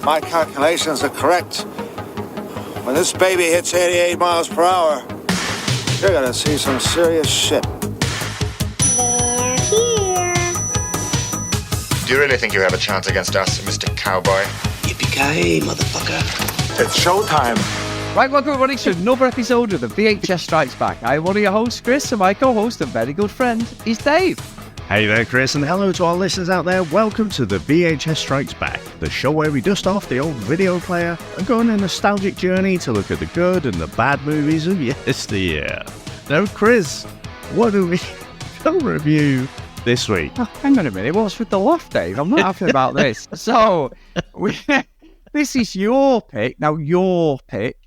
my calculations are correct, when this baby hits 88 miles per hour, you're gonna see some serious shit. They're here. Do you really think you have a chance against us, Mr. Cowboy? Yippee-ki-yay, motherfucker. It's showtime. Right, welcome everybody to another episode of the VHS Strikes Back. I'm one of your hosts, Chris, and my co-host and very good friend is Dave. Hey there, Chris, and hello to our listeners out there. Welcome to the VHS Strikes Back, the show where we dust off the old video player and go on a nostalgic journey to look at the good and the bad movies of yesteryear. Now, Chris, what do we review this week? Oh, hang on a minute, what's with the laugh, Dave? I'm not happy about this. So, this is your pick. Now, your pick.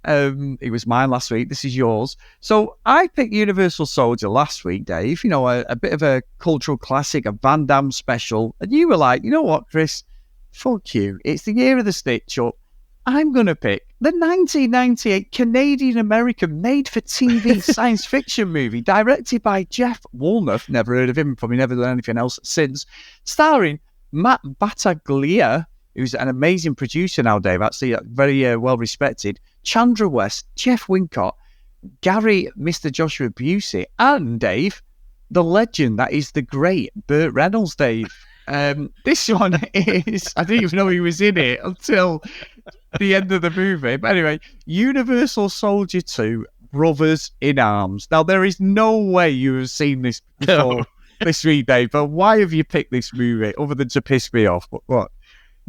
It was mine last week. This is yours. So I picked Universal Soldier last week, Dave. You know, a bit of a cultural classic, a Van Damme special. And you were like, you know what, Chris? Fuck you. It's the year of the stitch-up. I'm going to pick the 1998 Canadian-American made-for-TV science fiction movie directed by Jeff Woolnough. Never heard of him. Probably never done anything else since. Starring Matt Battaglia, who's an amazing producer now, Dave. Actually, very well-respected. Chandra West, Jeff Wincott, Gary, Mr. Joshua Busey, and Dave, the legend that is the great Burt Reynolds, Dave. This one is, I didn't even know he was in it until the end of the movie. But anyway, Universal Soldier 2, Brothers in Arms. Now, there is no way you have seen this before this week, Dave, but why have you picked this movie other than to piss me off? What?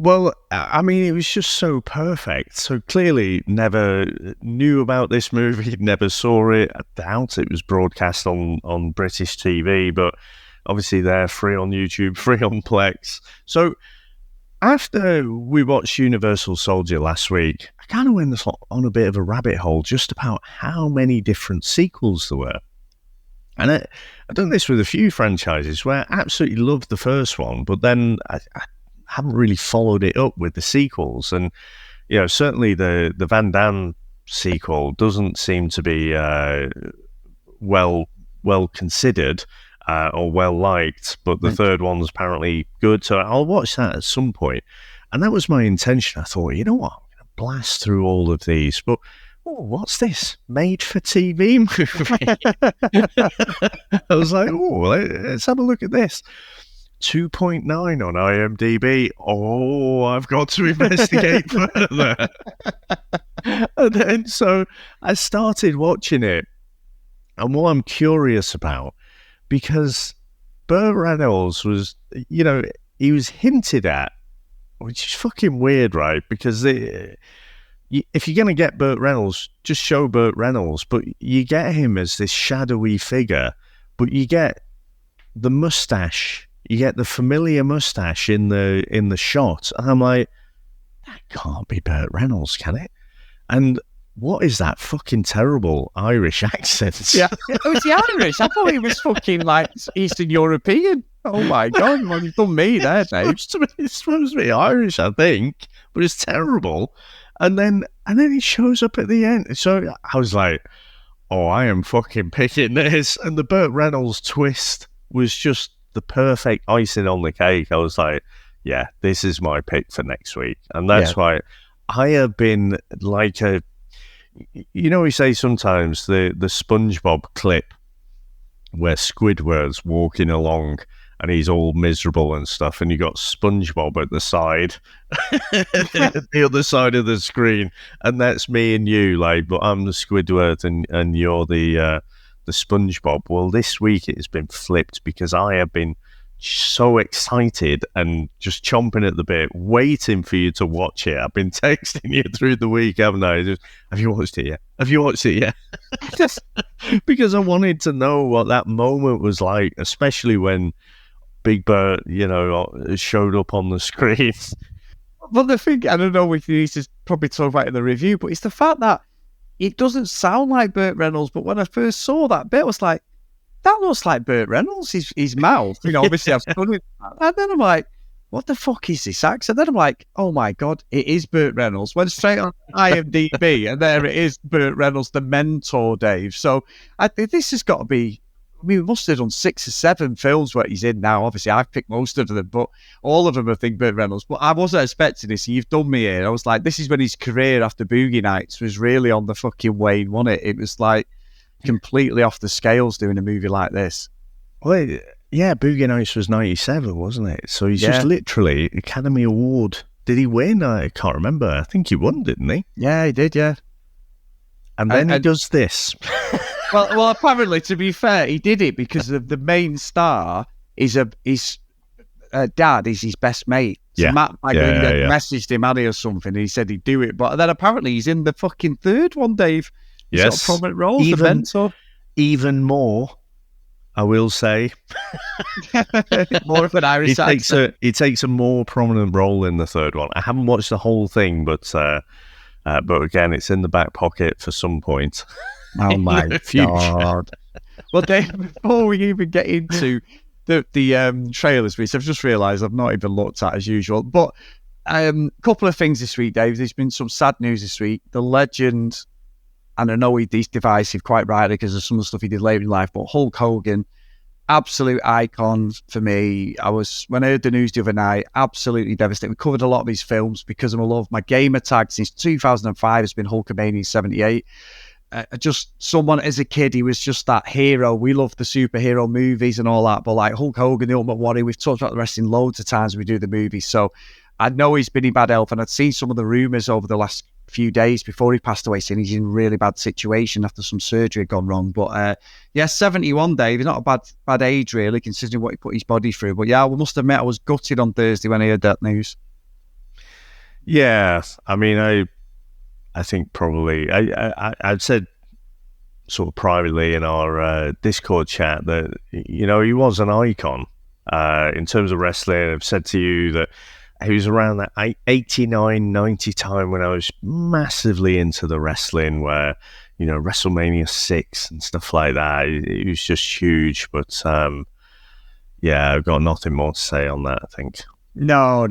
Well, I mean, it was just so perfect. So clearly never knew about this movie, never saw it. I doubt it was broadcast on British TV, but obviously they're free on YouTube, free on Plex. So after we watched Universal Soldier last week, I kind of went on a bit of a rabbit hole just about how many different sequels there were. And I've done this with a few franchises where I absolutely loved the first one, but then I haven't really followed it up with the sequels. And, you know, certainly the Van Damme sequel doesn't seem to be well considered or well liked, but the third one's apparently good. So I'll watch that at some point. And that was my intention. I thought, you know what, I'm going to blast through all of these. But what's this? Made for TV movie? I was like, let's have a look at this. 2.9 on IMDb. Oh, I've got to investigate further. And then so I started watching it. And what I'm curious about, because Burt Reynolds was, you know, he was hinted at, which is fucking weird, right? Because if you're going to get Burt Reynolds, just show Burt Reynolds. But you get him as this shadowy figure, but you get the mustache. You get the familiar mustache in the shot. And I'm like, that can't be Burt Reynolds, can it? And what is that fucking terrible Irish accent? Yeah, it was the Irish. I thought he was fucking like Eastern European. Oh my God, well, you've done me there, Dave. It's supposed to be Irish, I think, but it's terrible. And then he shows up at the end. So I was like, oh, I am fucking picking this. And the Burt Reynolds twist was just the perfect icing on the cake. I was like, yeah, this is my pick for next week. And that's why I have been like you know, we say sometimes the SpongeBob clip where Squidward's walking along and he's all miserable and stuff, and you got SpongeBob at the side, the other side of the screen, and that's me and you, like, but I'm the Squidward and you're the SpongeBob. Well, this week it has been flipped because I have been so excited and just chomping at the bit, waiting for you to watch it. I've been texting you through the week, haven't I? Have you watched it yet? Have you watched it yet? Because I wanted to know what that moment was like, especially when Big Bert, you know, showed up on the screen. Well, the thing, I don't know if you need to probably talk about it in the review, but it's the fact that it doesn't sound like Burt Reynolds. But when I first saw that bit, I was like, that looks like Burt Reynolds, his mouth. You know, obviously I've studied that. And then I'm like, what the fuck is this accent? Then I'm like, oh my God, it is Burt Reynolds. Went straight on IMDb and there it is, Burt Reynolds, the mentor, Dave. So I think this has got to be we must have done 6 or 7 films where he's in now. Obviously, I've picked most of them, but all of them I think Burt Reynolds. But I wasn't expecting this. You've done me here. I was like, this is when his career after Boogie Nights was really on the fucking wane, wasn't it? It was like completely off the scales doing a movie like this. Well, yeah, Boogie Nights was 97, wasn't it? So he's just literally Academy Award. Did he win? I can't remember. I think he won, didn't he? Yeah, he did, yeah. And then he does this. Well, apparently, to be fair, he did it because of the main star his dad is his best mate. So Matt messaged him, Annie, or something, and he said he'd do it. But then apparently he's in the fucking third one, Dave. He's got a prominent role, the mentor. Even more, I will say. More of an Irish accent. He takes a more prominent role in the third one. I haven't watched the whole thing, but again, it's in the back pocket for some point. Oh my God. Well, Dave, before we even get into the trailers, which I've just realised I've not even looked at as usual, but a couple of things this week, Dave. There's been some sad news this week. The legend, and I know he's divisive quite rightly because of some of the stuff he did later in life, but Hulk Hogan, absolute icon for me. When I heard the news the other night, absolutely devastated. We covered a lot of his films because of my love. My gamer tag since 2005 has been Hulkamania 78. Just someone as a kid, he was just that hero. We love the superhero movies and all that, but like Hulk Hogan, the Ultimate Warrior, we've talked about the wrestling loads of times when we do the movies. So I know he's been in bad health, and I'd seen some of the rumours over the last few days before he passed away saying he's in a really bad situation after some surgery had gone wrong. But 71, Dave, he's not a bad age really, considering what he put his body through. But yeah, I must admit I was gutted on Thursday when I heard that news. Yeah, I mean, I think probably I'd said sort of privately in our Discord chat that, you know, he was an icon in terms of wrestling. I've said to you that he was around that 89, 90 time when I was massively into the wrestling, where, you know, WrestleMania 6 and stuff like that. It was just huge. But yeah, I've got nothing more to say on that, I think. No,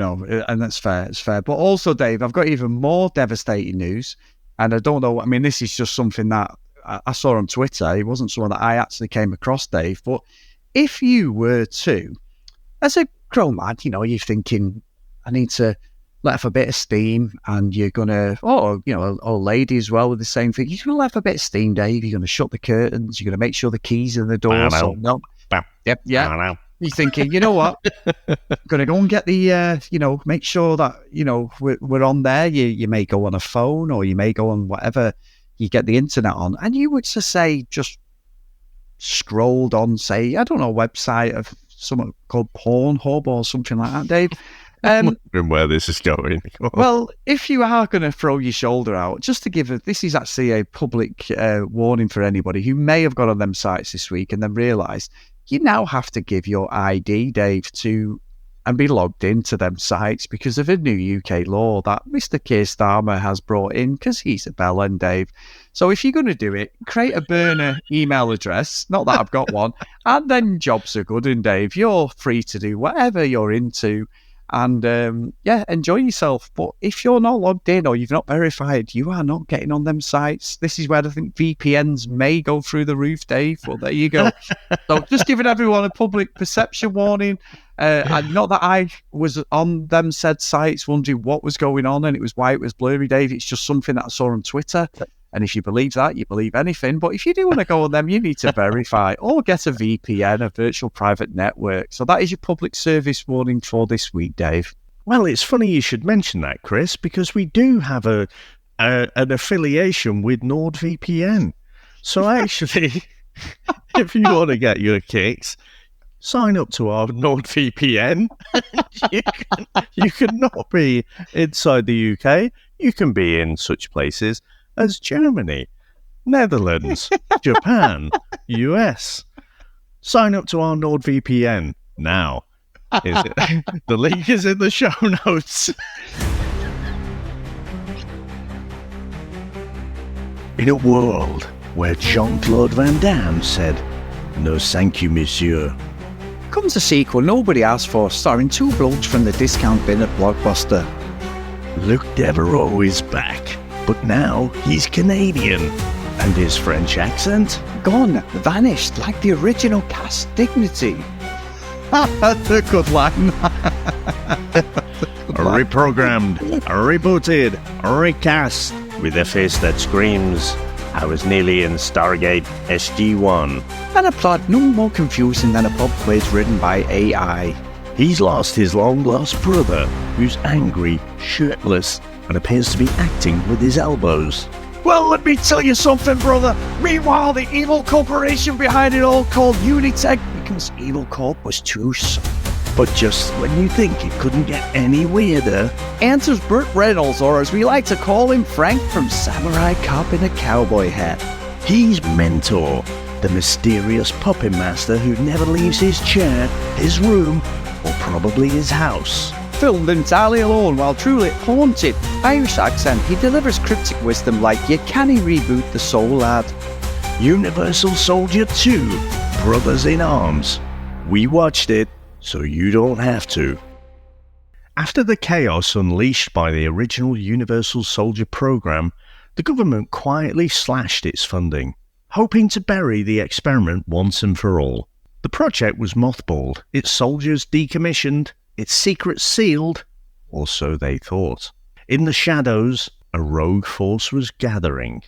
and that's fair. It's fair. But also, Dave, I've got even more devastating news. And I don't know, I mean, this is just something that I saw on Twitter. It wasn't someone that I actually came across, Dave. But if you were to, as a grown man, you know, you're thinking, I need to let off a bit of steam, and you're going to, or, you know, old lady as well with the same thing. You're going to let off a bit of steam, Dave. You're going to shut the curtains. You're going to make sure the keys are in the door. So, no. Yep, yeah. You're thinking, you know what? I'm going to go and get the, you know, make sure that, you know, we're on there. You may go on a phone, or you may go on whatever you get the internet on. And you would just say, just scrolled on, say, I don't know, a website of something called Pornhub or something like that, Dave. I'm wondering where this is going. Well, if you are going to throw your shoulder out, just to give this is actually a public warning for anybody who may have got on them sites this week and then realised, you now have to give your ID, Dave, and be logged into them sites because of a new UK law that Mr. Keir Starmer has brought in because he's a bellend, Dave. So if you're going to do it, create a burner email address, not that I've got one, and then jobs are good, and Dave, you're free to do whatever you're into. And enjoy yourself. But if you're not logged in or you've not verified, you are not getting on them sites. This is where I think VPNs may go through the roof, Dave. Well, there you go. So just giving everyone a public perception warning. And not that I was on them said sites wondering what was going on and it was why it was blurry, Dave. It's just something that I saw on Twitter. And if you believe that, you believe anything. But if you do want to go on them, you need to verify or get a VPN, a virtual private network. So that is your public service warning for this week, Dave. Well, it's funny you should mention that, Chris, because we do have an affiliation with NordVPN. So actually, if you want to get your kicks, sign up to our NordVPN. You can not be inside the UK. You can be in such places as Germany, Netherlands, Japan, US. Sign up to our NordVPN now. The link is in the show notes. In a world where Jean-Claude Van Damme said, "No thank you, monsieur," comes a sequel nobody asked for, starring two blokes from the discount bin at Blockbuster. Luke Devereaux is back, but now he's Canadian. And his French accent? Gone, vanished, like the original cast dignity. That's a good line. Reprogrammed, rebooted, recast, with a face that screams, I was nearly in Stargate SG-1. And a plot no more confusing than a pub quiz written by AI. He's lost his long-lost brother, who's angry, shirtless, and appears to be acting with his elbows. Well, let me tell you something, brother. Meanwhile, the evil corporation behind it all called Unitech, because Evil Corp was too soft. But just when you think it couldn't get any weirder, answers Burt Reynolds, or as we like to call him, Frank from Samurai Cop in a cowboy hat. He's Mentor, the mysterious puppet master who never leaves his chair, his room, or probably his house. Filmed entirely alone while truly haunted, Irish accent, he delivers cryptic wisdom like you can't reboot the soul lad. Universal Soldier 2, Brothers in Arms. We watched it, so you don't have to. After the chaos unleashed by the original Universal Soldier program, the government quietly slashed its funding, hoping to bury the experiment once and for all. The project was mothballed, its soldiers decommissioned, its secrets sealed, or so they thought. In the shadows, a rogue force was gathering.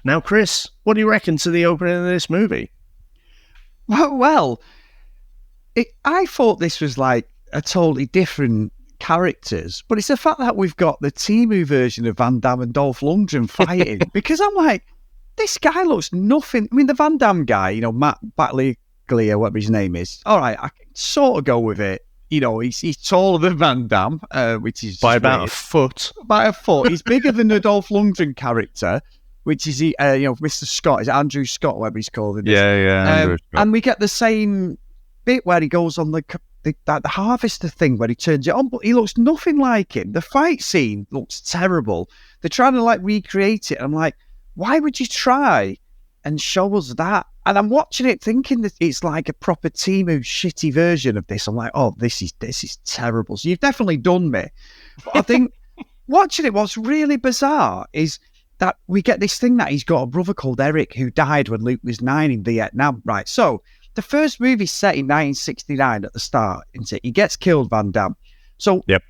Now, Chris, what do you reckon to the opening of this movie? Well, I thought this was like a totally different characters, but it's the fact that we've got the Timu version of Van Damme and Dolph Lundgren fighting, because I'm like, this guy looks nothing. I mean, the Van Damme guy, Matt Battaglia, whatever his name is, all right, I can sort of go with it. He's taller than Van Damme, which is by about a foot. By a foot. He's bigger than the Dolph Lundgren character, which is Mr. Scott. Is it Andrew Scott, whatever he's called? Yeah, Andrew Scott. And we get the same bit where he goes on the harvester thing where he turns it on, but he looks nothing like him. The fight scene looks terrible. They're trying to recreate it. I'm like, why would you try and show us that? And I'm watching it thinking that it's like a proper Timu shitty version of this. I'm like, oh, this is terrible. So you've definitely done me. But I think watching it, what's really bizarre is that we get this thing that he's got a brother called Eric who died when Luke was 9 in Vietnam. Right. So the first movie's set in 1969 at the start, isn't it? He gets killed, Van Damme. So yep.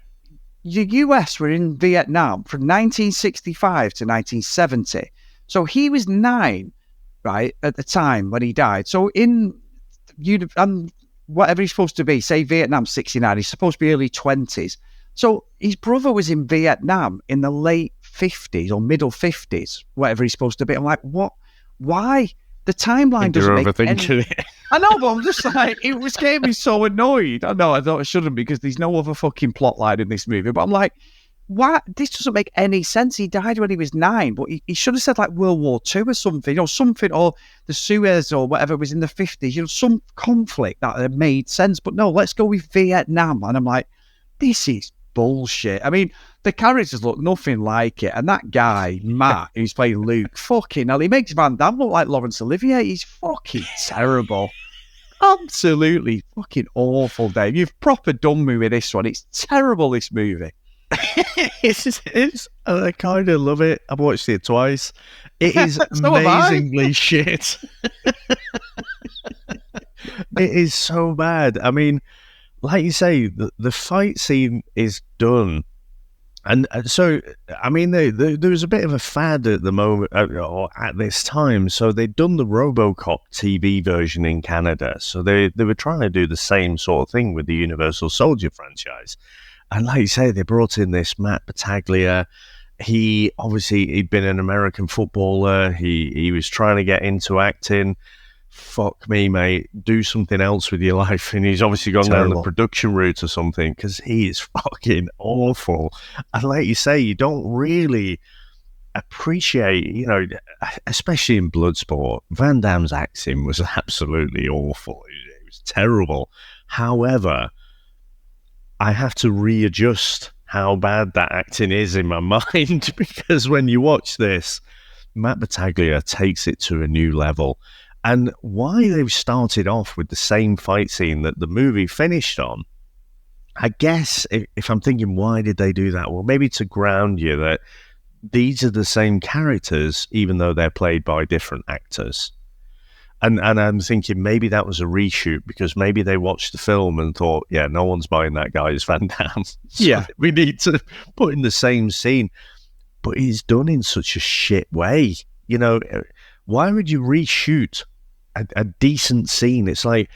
The US were in Vietnam from 1965 to 1970. So he was 9. Right, at the time when he died. So whatever he's supposed to be, say Vietnam 69, he's supposed to be early 20s. So his brother was in Vietnam in the late 50s or middle 50s, whatever he's supposed to be. I'm like, what? Why? The timeline doesn't make any... I know, but I'm just like, it was getting me so annoyed. I know, I thought I shouldn't because there's no other fucking plot line in this movie. But I'm like, why? This doesn't make any sense. He died when he was 9, but he should have said World War II or something, something, or the Suez or whatever was in the 50s, some conflict that had made sense. But no, let's go with Vietnam. And I'm like, this is bullshit. I mean, the characters look nothing like it. And that guy, Matt, who's playing Luke, fucking hell, he makes Van Damme look like Laurence Olivier. He's fucking terrible. Absolutely fucking awful, Dave. You've proper done me with this one. It's terrible, this movie. I kind of love it. I've watched it twice. It is So amazingly shit. It is so bad. I mean, like you say, the fight scene is done. And so, I mean, there was a bit of a fad at the moment, or at this time. So they'd done the RoboCop TV version in Canada. So they were trying to do the same sort of thing with the Universal Soldier franchise. And like you say, they brought in this Matt Battaglia. He'd been an American footballer. He was trying to get into acting. Fuck me, mate. Do something else with your life. And he's obviously gone down the production route or something because he is fucking awful. And like you say, you don't really appreciate, especially in Bloodsport, Van Damme's acting was absolutely awful. It was terrible. However, I have to readjust how bad that acting is in my mind because when you watch this, Matt Battaglia takes it to a new level. And why they've started off with the same fight scene that the movie finished on, I guess if I'm thinking, why did they do that? Well, maybe to ground you that these are the same characters, even though they're played by different actors. And I'm thinking maybe that was a reshoot because maybe they watched the film and thought, yeah, no one's buying that guy as Van Damme. So Yeah. we need to put in the same scene. But he's done in such a shit way. You know, why would you reshoot a decent scene? It's like,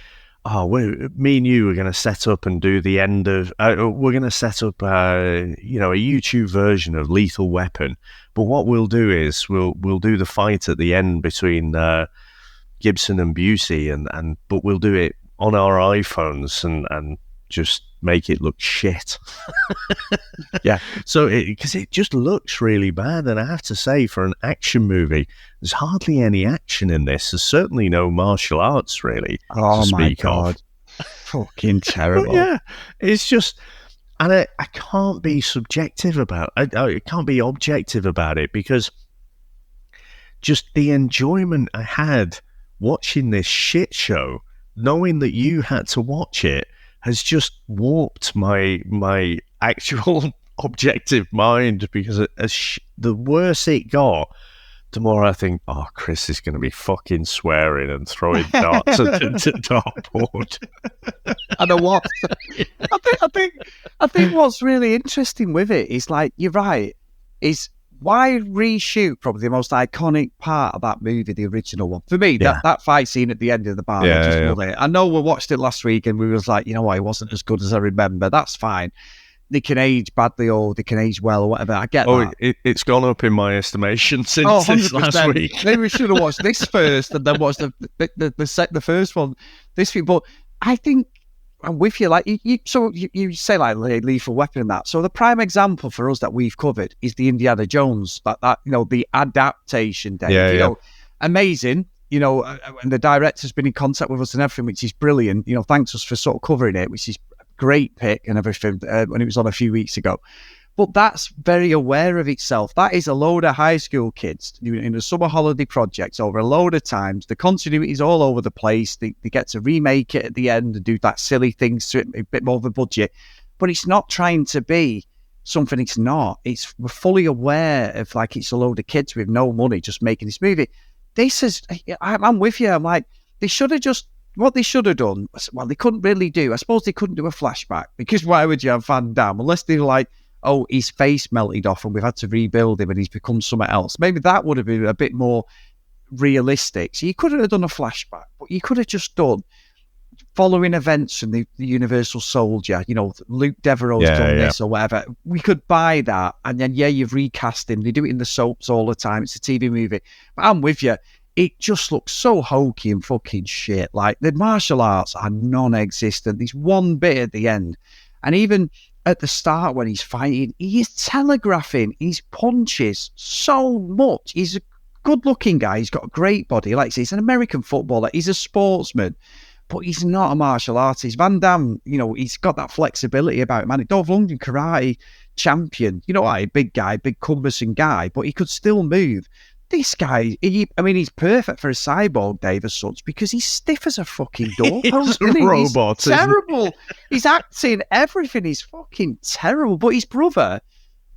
me and you are going to set up and do the end of, we're going to set up, a YouTube version of Lethal Weapon. But what we'll do is we'll do the fight at the end between Gibson and Busey, but we'll do it on our iPhones and just make it look shit. Yeah. So because it just looks really bad, and I have to say, for an action movie, there's hardly any action in this. There's certainly no martial arts really. Oh to my speak God. of. Fucking terrible. Yeah, it's just, and I can't be subjective about it. I can't be objective about it because just the enjoyment I had watching this shit show, knowing that you had to watch it, has just warped my actual objective mind, because the worse it got, the more I think, Chris is going to be fucking swearing and throwing darts at the dartboard. I know what. I think what's really interesting with it is, like, you're right, is why reshoot probably the most iconic part of that movie, the original one? For me, that fight scene at the end of the bar, love it. I know we watched it last week and we was like, you know what, it wasn't as good as I remember. That's fine. They can age badly or they can age well or whatever. I get that. It's gone up in my estimation since this last week. Maybe we should have watched this first and then watched the first one this week. But I think I'm with you. Like you say, like Lethal Weapon and that. So the prime example for us that we've covered is the Indiana Jones, that the adaptation, Dave. Amazing. And the director's been in contact with us and everything, which is brilliant. Thanks us for sort of covering it, which is a great pick and everything when it was on a few weeks ago. But that's very aware of itself. That is a load of high school kids in a summer holiday project over a load of times. The continuity is all over the place. They get to remake it at the end and do that silly things to it, a bit more of a budget. But it's not trying to be something it's not. We're fully aware of, like, it's a load of kids with no money just making this movie. I'm with you. I'm like, what they should have done, well, they couldn't really do. I suppose they couldn't do a flashback, because why would you have Van Damme unless they were like, oh, his face melted off and we've had to rebuild him and he's become something else. Maybe that would have been a bit more realistic. So you could have done a flashback, but you could have just done following events from the Universal Soldier. Luke Devereaux's done this or whatever. We could buy that, and then you've recast him. They do it in the soaps all the time. It's a TV movie. But I'm with you. It just looks so hokey and fucking shit. Like, the martial arts are non-existent. There's one bit at the end, and even at the start when he's fighting, he is telegraphing his punches so much. He's a good-looking guy. He's got a great body. Like I say, he's an American footballer. He's a sportsman, but he's not a martial artist. Van Damme, he's got that flexibility about him. And Dolph Lundgren, karate champion, big guy, big cumbersome guy, but he could still move. This guy, he's perfect for a cyborg, Dave, as such, because he's stiff as a fucking door. He's a robot. He's terrible. He's acting, everything. He's fucking terrible. But his brother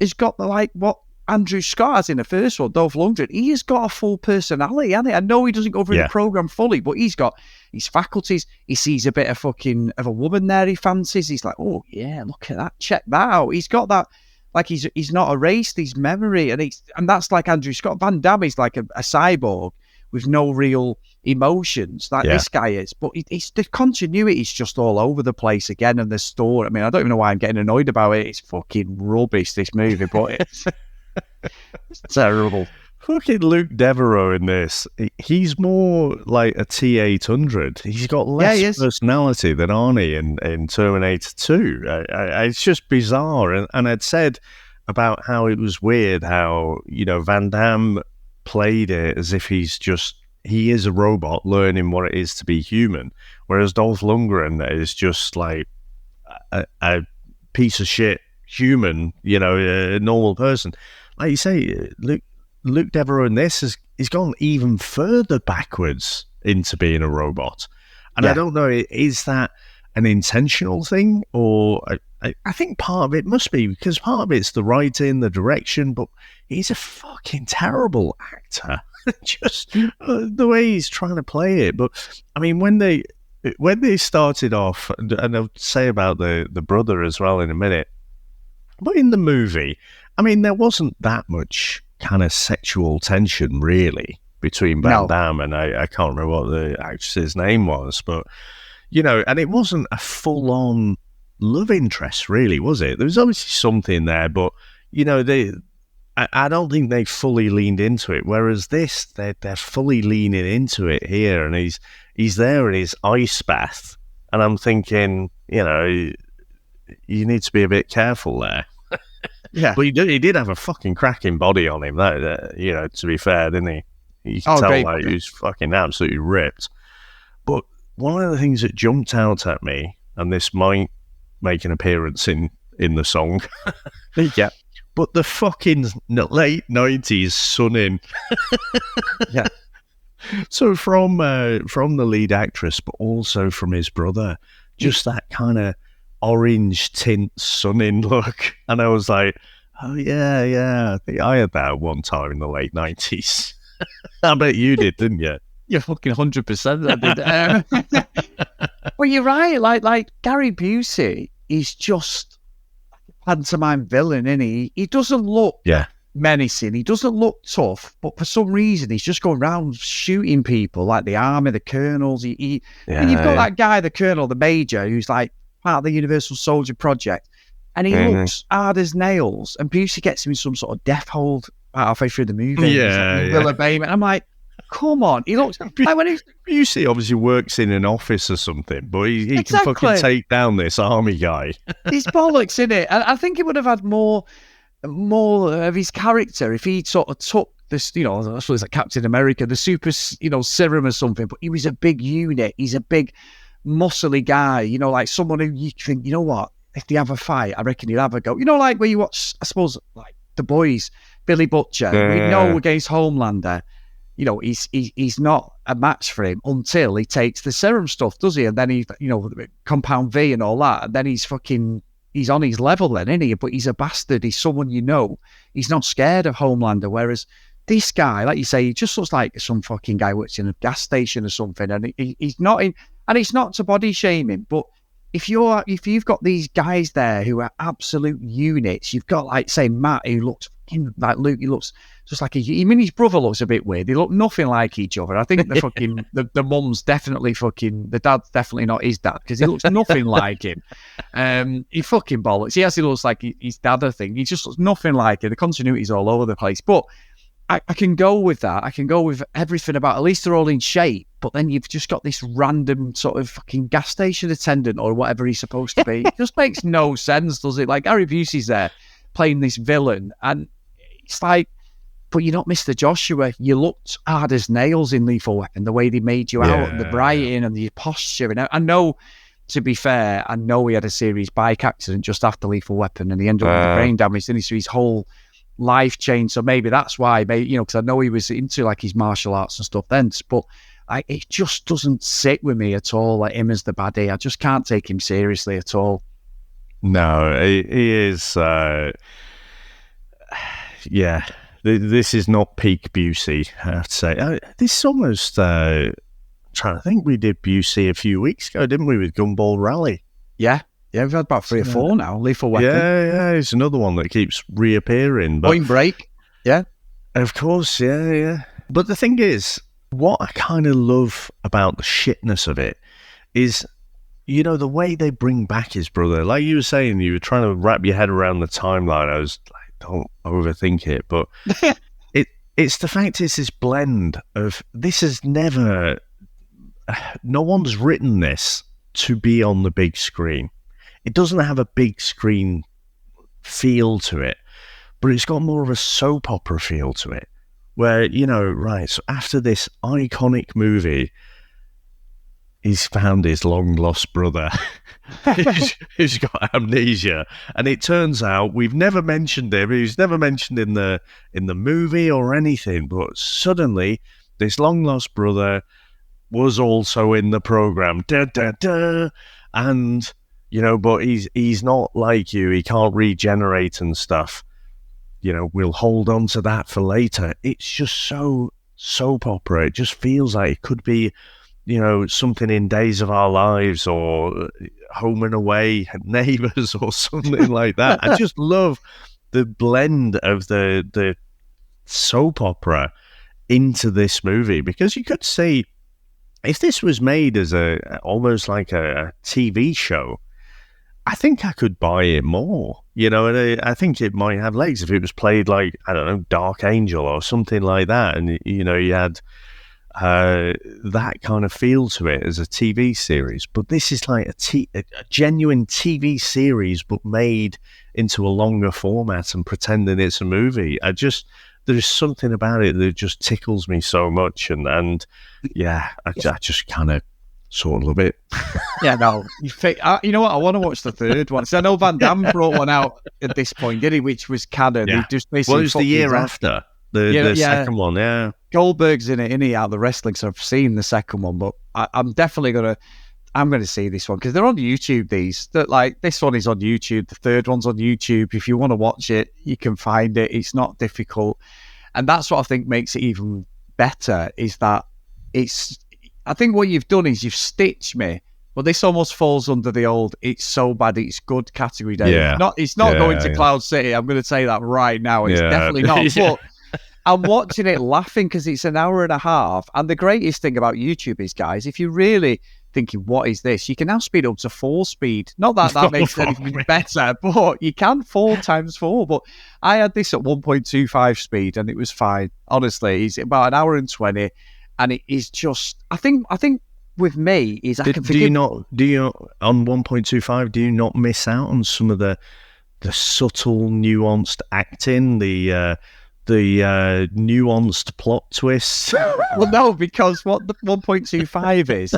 has got what Andrew Scott has in the first one, Dolph Lundgren. He has got a full personality, hasn't he? I know he doesn't go through the program fully, but he's got his faculties. He sees a bit of a woman there he fancies. He's like, oh yeah, look at that. Check that out. He's got that. Like, he's not erased his memory, and that's like Andrew Scott. Van Damme is like a cyborg with no real emotions, like this guy is. But it's the continuity is just all over the place again, and the story. I mean, I don't even know why I'm getting annoyed about it. It's fucking rubbish, this movie, but it's terrible. Fucking Luke Devereaux in this, he's more like a T-800. He's got less personality than Arnie in Terminator 2. It's just bizarre. And I'd said about how it was weird how, Van Damme played it as if he is a robot learning what it is to be human, whereas Dolph Lundgren is just like a piece of shit human, a normal person. Like you say, Luke Devereaux in this has gone even further backwards into being a robot. And I don't know, is that an intentional thing, or I think part of it must be because part of it's the writing, the direction, but he's a fucking terrible actor. Just the way he's trying to play it. But I mean, when they started off, and I'll say about the brother as well in a minute, but in the movie, I mean, there wasn't that much kind of sexual tension really between Van Damme and I can't remember what the actress's name was, but and it wasn't a full-on love interest really, was it? There was obviously something there, but I don't think they fully leaned into it. Whereas this, they're fully leaning into it here, and he's there in his ice bath, and I'm thinking, you need to be a bit careful there. Yeah, but he did have a fucking cracking body on him. That to be fair, didn't he? You can tell like he was fucking absolutely ripped. But one of the things that jumped out at me, and this might make an appearance in the song, yeah. But the fucking late 90s sunning. Yeah. So from the lead actress, but also from his brother, just that kind of orange tint sunning look. And I was like, oh, yeah. I think I had that one time in the late 90s. I bet you did, didn't you? You're fucking 100% I did. Well, you're right. Like Gary Busey, he's just pantomime villain, isn't he? He doesn't look menacing. He doesn't look tough, but for some reason, he's just going around shooting people like the army, the colonels. And you've got that guy, the colonel, the major, who's like part of the Universal Soldier Project, and he looks hard as nails. And Busey gets him in some sort of death hold halfway through the movie. Will obey him. And I'm like, come on. He looks like when Busey obviously works in an office or something, but he can fucking take down this army guy. He's bollocks, isn't it? And I think he would have had more of his character if he sort of took this, I suppose like Captain America, the super, serum or something, but he was a big unit. He's a big, muscly guy, like someone who you think, you know what, if they have a fight, I reckon he'd have a go. Like where you watch, I suppose, like The Boys, Billy Butcher, we know against Homelander, he's not a match for him until he takes the serum stuff, does he? And then he, Compound V and all that, and then he's on his level then, isn't he? But he's a bastard. He's someone he's not scared of Homelander, whereas this guy, like you say, he just looks like some fucking guy works in a gas station or something, and he's not in, and it's not to body shame him, but if you've got these guys there who are absolute units, you've got like say Matt who looks like Luke, he looks just like his brother looks a bit weird. They look nothing like each other. I think the fucking the mum's definitely the dad's definitely not his dad because he looks nothing like him. He fucking bollocks. He actually looks like his dad. I think he just looks nothing like it. The continuity's all over the place, but I can go with that. I can go with everything about, at least they're all in shape, but then you've just got this random sort of fucking gas station attendant or whatever he's supposed to be. It just makes no sense, does it? Like Gary Busey's there playing this villain, and it's like, but you're not Mr. Joshua. You looked hard as nails in Lethal Weapon, the way they made you out, and the writing and the posture. And I know, to be fair, I know he had a serious bike accident just after Lethal Weapon, and he ended up with brain damage, and so his whole life changed. So maybe that's why, because I know he was into like his martial arts and stuff then, but it just doesn't sit with me at all, like him as the baddie. I just can't take him seriously at all. No, he is this is not peak Busey, I have to say. This is almost trying to think, we did Busey a few weeks ago, didn't we, with Gumball Rally? Yeah, we've had about 3 or 4 now. Lethal Weapon. Yeah, it's another one that keeps reappearing. But, Point Break. Yeah. Of course, yeah. But the thing is, what I kind of love about the shitness of it is, the way they bring back his brother. Like you were saying, you were trying to wrap your head around the timeline. I was like, don't overthink it. But it's the fact it's this blend of, this is never, no one's written this to be on the big screen. It doesn't have a big screen feel to it, but it's got more of a soap opera feel to it, where, so after this iconic movie, he's found his long-lost brother who's got amnesia, and it turns out we've never mentioned him. He was never mentioned in the movie or anything, but suddenly this long-lost brother was also in the program. Da, da, da. And, but he's not like you. He can't regenerate and stuff. We'll hold on to that for later. It's just so soap opera. It just feels like it could be, something in Days of Our Lives or Home and Away, Neighbours or something like that. I just love the blend of the soap opera into this movie, because you could see if this was made as almost like a TV show, I think I could buy it more, and I think it might have legs if it was played like, I don't know, Dark Angel or something like that. And, you had that kind of feel to it as a TV series. But this is like a genuine TV series, but made into a longer format and pretending it's a movie. There's something about it that just tickles me so much. And yeah, I just kind of sort of love it. Yeah, no. You know what? I want to watch the third one. So I know Van Damme brought one out at this point, did he? Which was canon. Yeah. Just basically it was the year after the second one. Yeah, Goldberg's in it, isn't he? Out of the wrestling. So I've seen the second one, but I'm definitely gonna see this one because they're on YouTube. This one is on YouTube. The third one's on YouTube. If you want to watch it, you can find it. It's not difficult, and that's what I think makes it even better. Is that I think what you've done is you've stitched me, but this almost falls under the old "it's so bad it's good" category. Dave. Yeah. It's not going to Cloud City. I'm going to say that right now. It's definitely not. Yeah. But I'm watching it laughing because it's an hour and a half. And the greatest thing about YouTube is, guys, if you're really thinking, what is this? You can now speed up to 4 speed. Not that makes anything better, but you can 4 times 4. But I had this at 1.25 speed and it was fine. Honestly, it's about an hour and 20. And it is just, I think with me is I can forgive. Do you on 1.25? Do you not miss out on some of the subtle, nuanced acting, the nuanced plot twists? Well, no, because what the 1.25 is.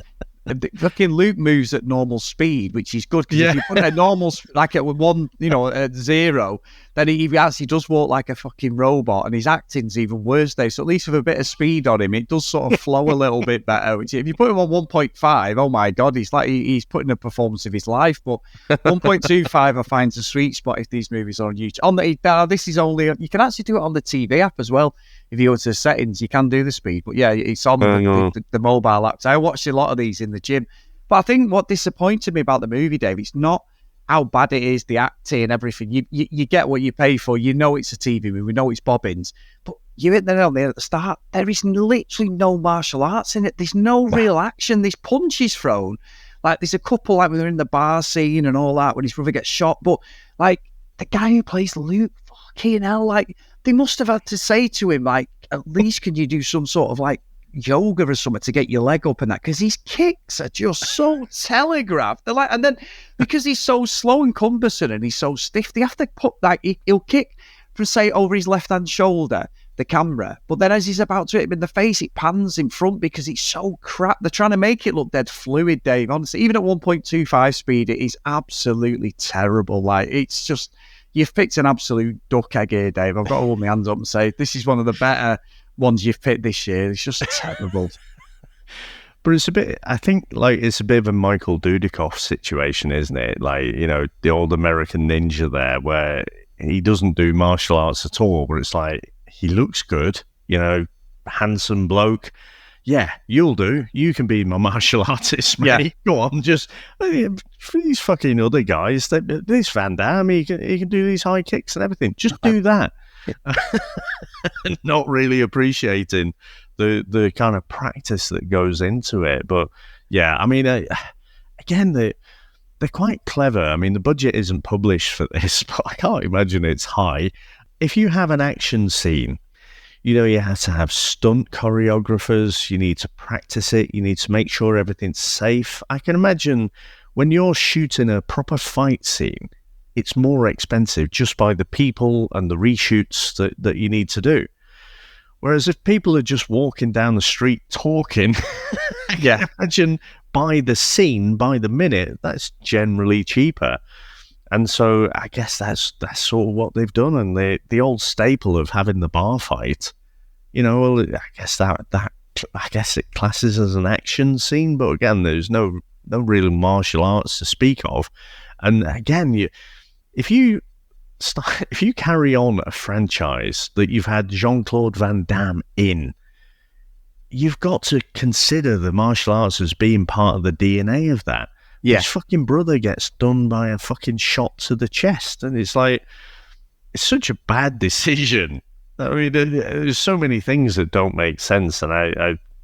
Fucking Luke moves at normal speed, which is good because if you put it at normal, like at 1, at 0, then he actually does walk like a fucking robot, and his acting's even worse there. So at least with a bit of speed on him, it does sort of flow a little bit better. Which if you put him on 1.5, oh my god, he's like he's putting a performance of his life. But 1.25, I find a sweet spot if these movies are on YouTube. This is only you can actually do it on the TV app as well. If you go to the settings, you can do the speed. But yeah, it's on the mobile app. So I watched a lot of these in the gym. But I think what disappointed me about the movie, Dave, it's not how bad it is, the acting and everything. You get what you pay for. You know it's a TV movie. We know it's bobbins. But you hit the nail there at the start. There is literally no martial arts in it. There's no real action. There's punches thrown. Like, there's a couple, like, when they're in the bar scene and all that, when his brother gets shot. But, like, the guy who plays Luke, fucking hell, like, they must have had to say to him, like, at least can you do some sort of, like, yoga or something to get your leg up and that, because his kicks are just so telegraphed. They're like, and then because he's so slow and cumbersome and he's so stiff, they have to put like he'll kick from say over his left hand shoulder, the camera, but then as he's about to hit him in the face, it pans in front because it's so crap. They're trying to make it look dead fluid, Dave. Honestly, even at 1.25 speed, it is absolutely terrible. Like, it's just, you've picked an absolute duck egg here, Dave. I've got to hold my hands up and say this is one of the better ones you've picked this year. It's just terrible. But it's a bit, I think, like, it's a bit of a Michael Dudikoff situation, isn't it? Like, the old American ninja there, where he doesn't do martial arts at all, but it's like, he looks good, handsome bloke. Yeah, you'll do. You can be my martial artist, mate. Yeah. Go on, just for these fucking other guys. This Van Damme, he can do these high kicks and everything. Just do that. Not really appreciating the kind of practice that goes into it. But yeah, I mean, again, they're quite clever. I mean, the budget isn't published for this, but I can't imagine it's high. If you have an action scene, you have to have stunt choreographers, you need to practice it, you need to make sure everything's safe. I can imagine when you're shooting a proper fight scene, it's more expensive just by the people and the reshoots that you need to do. Whereas if people are just walking down the street talking, yeah, imagine by the scene, by the minute, that's generally cheaper. And so I guess that's sort of what they've done. And the old staple of having the bar fight, well, I guess that I guess it classes as an action scene, but again, there's no real martial arts to speak of. And again, if you carry on a franchise that you've had Jean-Claude Van Damme in, you've got to consider the martial arts as being part of the DNA of that. Yeah. His fucking brother gets done by a fucking shot to the chest, and it's like, it's such a bad decision. I mean, there's so many things that don't make sense, and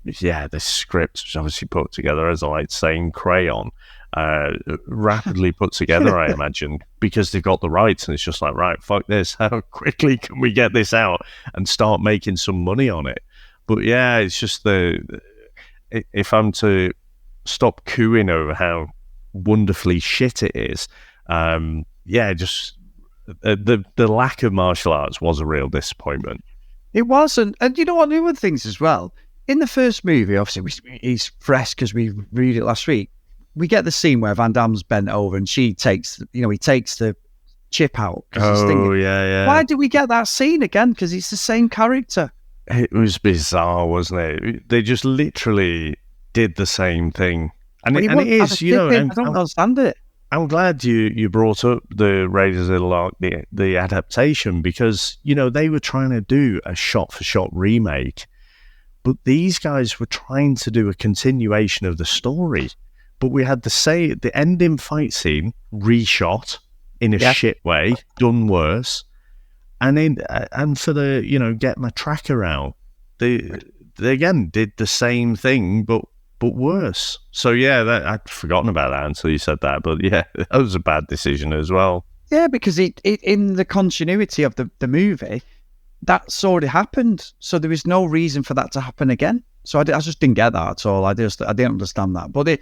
the script was obviously put together, as I like saying, crayon, rapidly put together, I imagine, because they've got the rights, and it's just like, right, fuck this, how quickly can we get this out and start making some money on it? But yeah, it's just if I'm to stop cooing over how wonderfully shit it is, just the lack of martial arts was a real disappointment. It was, and you know what, the other things as well, in the first movie, obviously, he's fresh because we read it last week, we get the scene where Van Damme's bent over and he takes the chip out. Oh, yeah. Why did we get that scene again? Because it's the same character. It was bizarre, wasn't it? They just literally did the same thing. And it is, I don't understand it. I'm glad you brought up the Raiders of the Ark, the adaptation, because, they were trying to do a shot-for-shot remake, but these guys were trying to do a continuation of the story. But we had the ending fight scene reshot in a shit way, done worse. And for the, get my tracker out, they again did the same thing, but worse. So yeah, I'd forgotten about that until you said that. But yeah, that was a bad decision as well. Yeah, because it in the continuity of the movie, that's already happened. So there is no reason for that to happen again. So I just didn't get that at all. I didn't understand that. But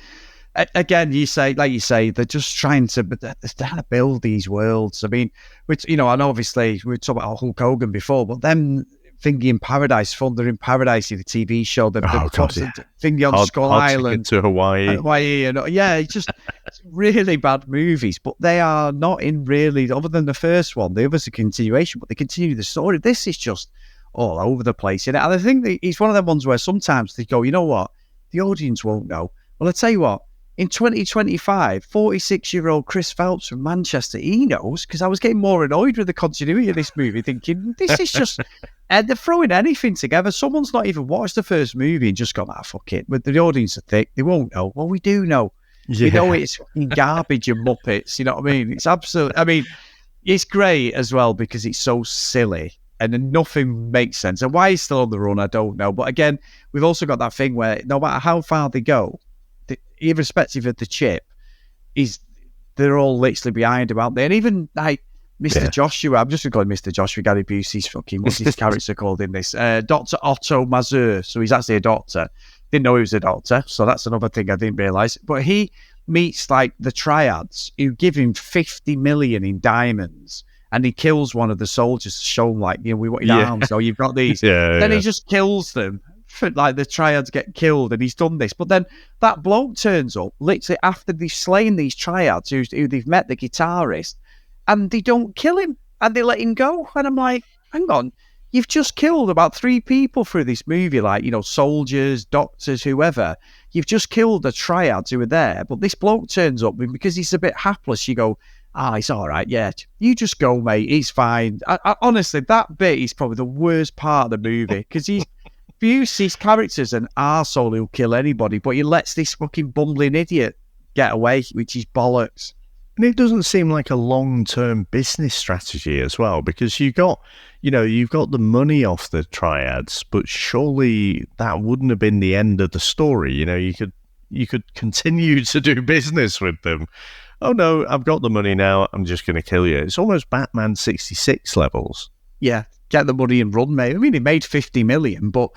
again, like you say, they're just trying to build these worlds. I mean, which, and obviously we were talking about Hulk Hogan before, but them thingy in Paradise, Thunder in Paradise, the TV show, thingy on Skull Island, to Hawaii, and it's just it's really bad movies. But they are not in really, other than the first one, the others are continuation, but they continue the story. This is just all over the place, and I think it's one of them ones where sometimes they go, you know what, the audience won't know. Well, I tell you what. In 2025, 46-year-old Chris Phelps from Manchester, he knows, because I was getting more annoyed with the continuity of this movie, thinking, this is just, they're throwing anything together. Someone's not even watched the first movie and just gone, fuck it. But the audience are thick, they won't know. Well, we do know. Yeah. We know it's fucking garbage and Muppets, you know what I mean? It's absolutely, it's great as well because it's so silly and nothing makes sense. And why he's still on the run, I don't know. But again, we've also got that thing where no matter how far they go, irrespective of the chip, they're all literally behind him, aren't they? And even like Mr. Joshua, I'm just going to call him Mr. Joshua, Gary Busey's fucking, what's his character called in this? Dr. Otto Mazur. So he's actually a doctor. Didn't know he was a doctor, so that's another thing I didn't realise. But he meets like the triads who give him 50 million in diamonds, and he kills one of the soldiers to show him, like, we want your arms, so you've got these. Then he just kills them. Like the triads get killed, and he's done this. But then that bloke turns up literally after they've slain these triads who they've met, the guitarist, and they don't kill him and they let him go. And I'm like, hang on, you've just killed about 3 people through this movie, like, soldiers, doctors, whoever. You've just killed the triads who were there, but this bloke turns up, and because he's a bit hapless, you go, it's all right, yeah, you just go, mate, he's fine. I honestly, that bit is probably the worst part of the movie, because Busey's character's an arsehole who'll kill anybody, but he lets this fucking bumbling idiot get away, which is bollocks. And it doesn't seem like a long-term business strategy as well, because you've got the money off the triads, but surely that wouldn't have been the end of the story. You could continue to do business with them. Oh no, I've got the money now, I'm just going to kill you. It's almost Batman 66 levels. Yeah. Get the money and run, mate. I mean, he made 50 million, but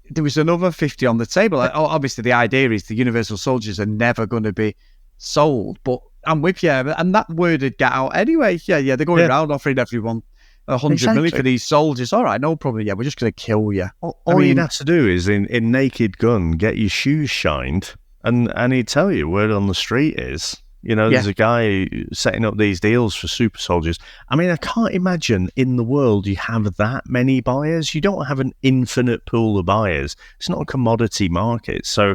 there was another 50 on the table. Obviously, the idea is the Universal Soldiers are never going to be sold, but I'm with you. And that word would get out anyway. Yeah, they're going around offering everyone 100 million for these soldiers. All right, no problem. Yeah, we're just going to kill you. All you'd have to do is, in Naked Gun, get your shoes shined, and he'd tell you word on the street is. There's a guy setting up these deals for super soldiers. I mean, I can't imagine in the world you have that many buyers. You don't have an infinite pool of buyers. It's not a commodity market. So,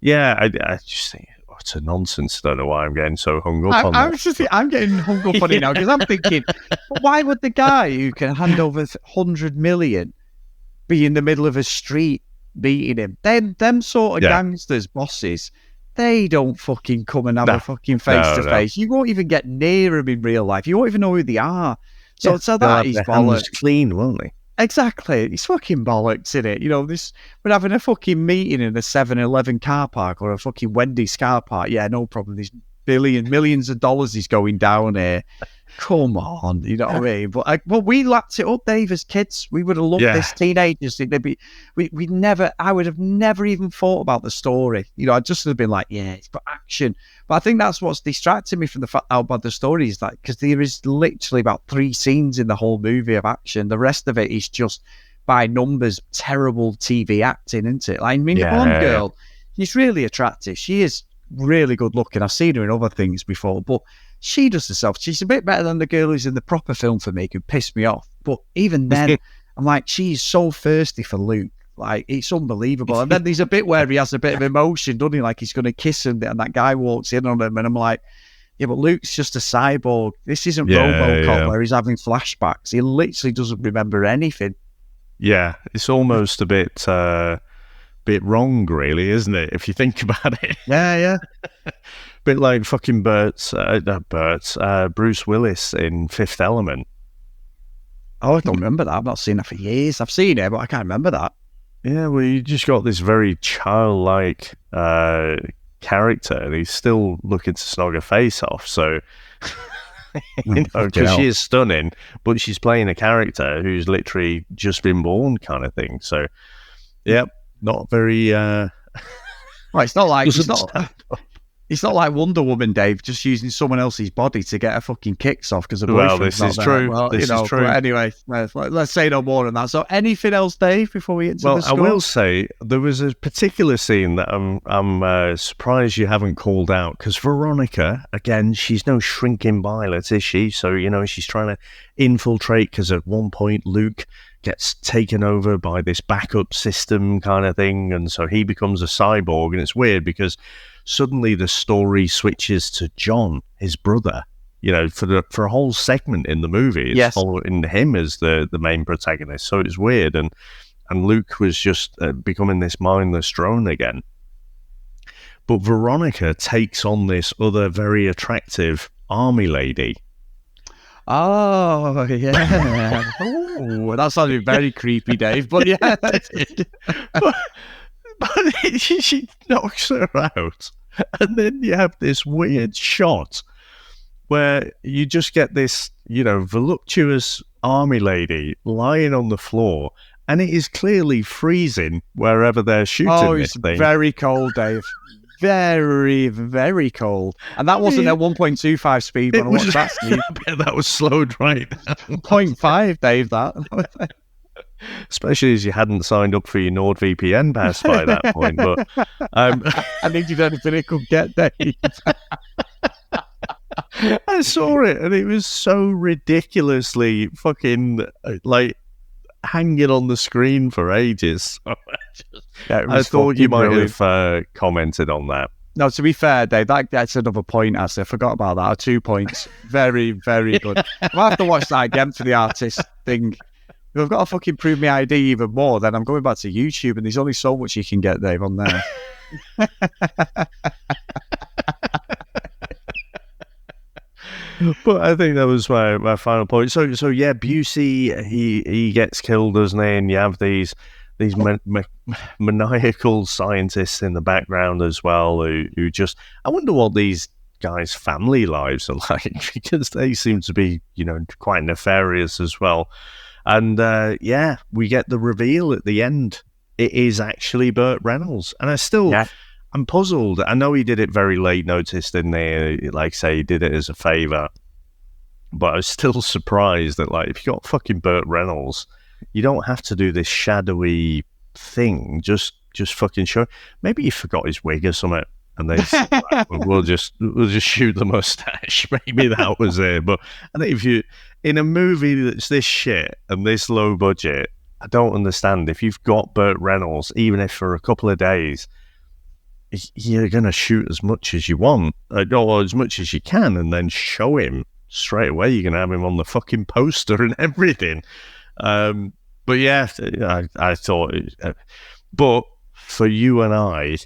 yeah, I just think utter nonsense. I don't know why I'm getting so hung up on that. I'm getting hung up on it now because I'm thinking, why would the guy who can hand over 100 million be in the middle of a street beating him? Them sort of gangsters, bosses, they don't fucking come and have a fucking face-to-face. You won't even get near them in real life. You won't even know who they are. So that is bollocks. Clean, won't they? Exactly. It's fucking bollocks, isn't it? You know, we're having a fucking meeting in a 7-Eleven car park or a fucking Wendy's car park. Yeah, no problem. There's millions of dollars is going down here. Come on, you know what I mean? But we lapped it up, Dave, as kids. We would have loved this. Teenagers. I would have never even thought about the story. You know, I'd just have been like, yeah, it's got action. But I think that's what's distracting me from the fact how bad the story is. That because there is literally about 3 scenes in the whole movie of action. The rest of it is just by numbers, terrible TV acting, isn't it? Like, I mean, one girl, she's really attractive. She is really good looking. I've seen her in other things before, but she does herself. She's a bit better than the girl who's in the proper film for me, who pissed me off. But even then, I'm like, she's so thirsty for Luke. Like, it's unbelievable. And then there's a bit where he has a bit of emotion, doesn't he? Like, he's going to kiss him, and that guy walks in on him, and I'm like, yeah, but Luke's just a cyborg. This isn't RoboCop where he's having flashbacks. He literally doesn't remember anything. Yeah, it's almost a bit wrong, really, isn't it? If you think about it. Yeah. Bit like fucking Bruce Willis in Fifth Element. Oh, I don't remember that. I've not seen that for years. I've seen it, but I can't remember that. Yeah, well, you just got this very childlike character, and he's still looking to snog her face off. So, because she is stunning, but she's playing a character who's literally just been born, kind of thing. So, yep, not very. Well, it's not like it's not like Wonder Woman, Dave, just using someone else's body to get her fucking kicks off because her boyfriend's not there. True. Well, this is true. But anyway, let's say no more on that. So, anything else, Dave, before we get to the score? I will say there was a particular scene that I'm surprised you haven't called out, because Veronica, again, she's no shrinking violet, is she? So, you know, she's trying to infiltrate, because at one point Luke gets taken over by this backup system kind of thing, and so he becomes a cyborg, and it's weird because suddenly the story switches to John, his brother. You know, for a whole segment in the movie, it's following him as the main protagonist. So it's weird, and Luke was just becoming this mindless drone again. But Veronica takes on this other very attractive army lady. Oh, yeah. Oh, that sounded very creepy, Dave, but yeah. but she knocks her out. And then you have this weird shot where you just get this, you know, voluptuous army lady lying on the floor, and it is clearly freezing wherever they're shooting this thing. It's very cold, Dave. Very, very cold. And that wasn't at 1.25 speed when I watched that speed. I bet that was slowed right down. 0.5, Dave, that. Especially as you hadn't signed up for your NordVPN pass by that point. But I needed anything it could get, Dave. I saw it, and it was so ridiculously fucking like hanging on the screen for ages. I thought you might have commented on that. No, to be fair, Dave, that's another point, actually. I forgot about that. 2 points. Very, very good. I'll have to watch that again for the artist thing. If I've got to fucking prove my ID even more, then I'm going back to YouTube, and there's only so much you can get, Dave, on there. But I think that was my final point. So yeah, Busey, he gets killed, doesn't he? And you have these maniacal scientists in the background as well, who just, I wonder what these guys' family lives are like, because they seem to be, you know, quite nefarious as well. And yeah, we get the reveal at the end. It is actually Burt Reynolds. And I'm puzzled. I know he did it very late notice, didn't he? Like, say, he did it as a favour. But I was still surprised that, like, if you got fucking Burt Reynolds, you don't have to do this shadowy thing. Just fucking show. Maybe he forgot his wig or something, and they said, right, we'll just shoot the mustache. Maybe that was it. But I think if you, in a movie that's this shit and this low budget, I don't understand. If you've got Burt Reynolds, even if for a couple of days, you're going to shoot as much as you want, or as much as you can, and then show him straight away. You're going to have him on the fucking poster and everything. But yeah, I thought, but for you and I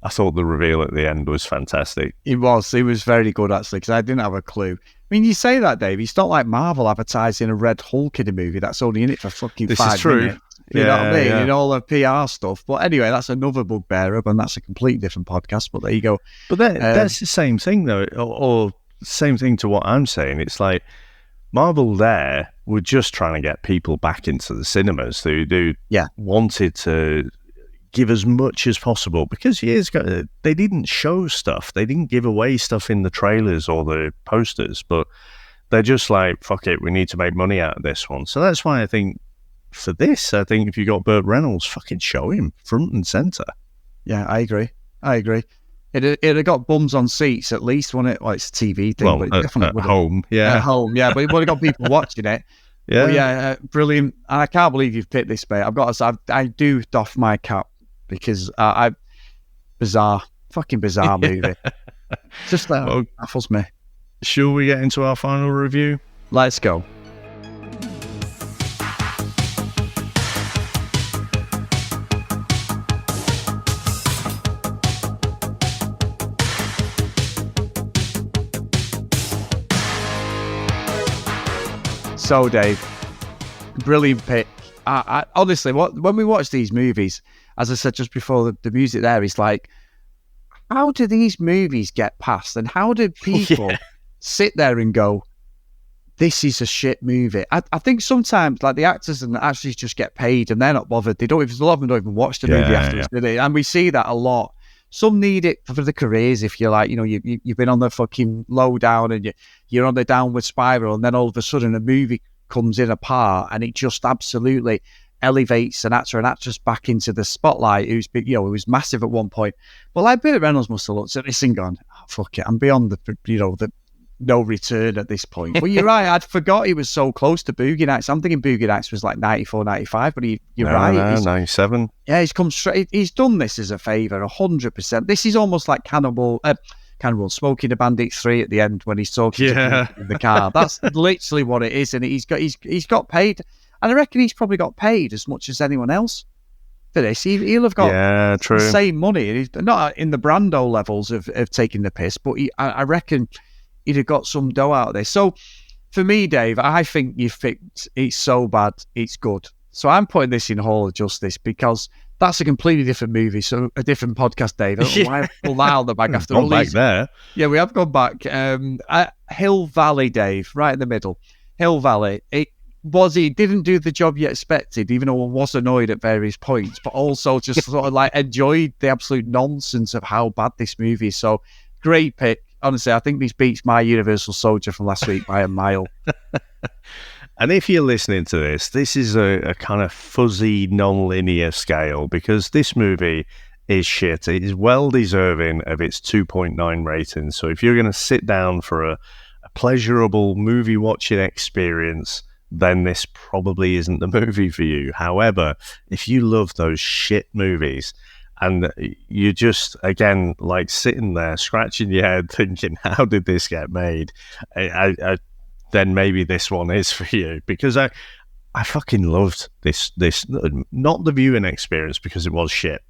thought the reveal at the end was fantastic. It was very good, actually, because I didn't have a clue. I mean, you say that, Dave. It's not like Marvel advertising a Red Hulk in a movie that's only in it for fucking This 5 is true. minutes. You know what I mean? Yeah. And all the PR stuff. But anyway, that's another bugbearer, and that's a completely different podcast. But there you go. But that's the same thing, though, or same thing to what I'm saying. It's like Marvel there were just trying to get people back into the cinemas who wanted to give as much as possible, because years ago they didn't show stuff, they didn't give away stuff in the trailers or the posters, but they're just like, fuck it, we need to make money out of this one. So that's why I think for this, I think if you got Burt Reynolds, fucking show him front and center. Yeah, I agree. It had got bums on seats at least, wasn't it? Well, it's a TV thing, Well, but it definitely at home, yeah. At home, yeah, but it would have got people watching it. Yeah, But yeah, brilliant. And I can't believe you've picked this, mate. I've got to say, I do doff my cap, because fucking bizarre movie. Just baffles me. Shall we get into our final review? Let's go. So, Dave, brilliant pick. I honestly, when we watch these movies, as I said just before, the music there is like, how do these movies get past? And how do people sit there and go, this is a shit movie? I think sometimes, like, the actors and the actors just get paid and they're not bothered. They don't even, a lot of them don't even watch the movie afterwards, do they? And we see that a lot. Some need it for the careers. If you're like, you've been on the fucking low down and you're on the downward spiral, and then all of a sudden a movie comes in apart and it just absolutely elevates an actor and actress back into the spotlight who's been, it was massive at one point. But like Burt Reynolds must have looked at this and gone, oh, fuck it, I'm beyond the no return at this point. But you're right, I'd forgot he was so close to Boogie Nights. I'm thinking Boogie Nights was like 94, 95, but you're right. No, 97. Yeah, he's come straight. He's done this as a favour, 100%. This is almost like Cannibal, Smokey the Bandit 3 at the end when he's talking to in the car. That's literally what it is, and he's got paid, and I reckon he's probably got paid as much as anyone else for this. He'll have got the same money. He's not in the Brando levels of taking the piss, but I reckon he'd have got some dough out of this. So for me, Dave, I think you picked It's So Bad, It's Good. So I'm putting this in Hall of Justice because that's a completely different movie, so a different podcast, Dave. I don't know why I pulled that out of the bag after all back these. there. Yeah, we have gone back. Hill Valley, Dave, right in the middle. Hill Valley. He didn't do the job you expected, even though I was annoyed at various points, but also just sort of like enjoyed the absolute nonsense of how bad this movie is. So great pick. Honestly, I think this beats my Universal Soldier from last week by a mile. And if you're listening to this is a kind of fuzzy, non-linear scale, because this movie is shit. It is well deserving of its 2.9 rating. So if you're going to sit down for a pleasurable movie watching experience, then this probably isn't the movie for you. However, if you love those shit movies, and you just, again, like sitting there, scratching your head, thinking, how did this get made? Then maybe this one is for you. Because I fucking loved this, not the viewing experience, because it was shit.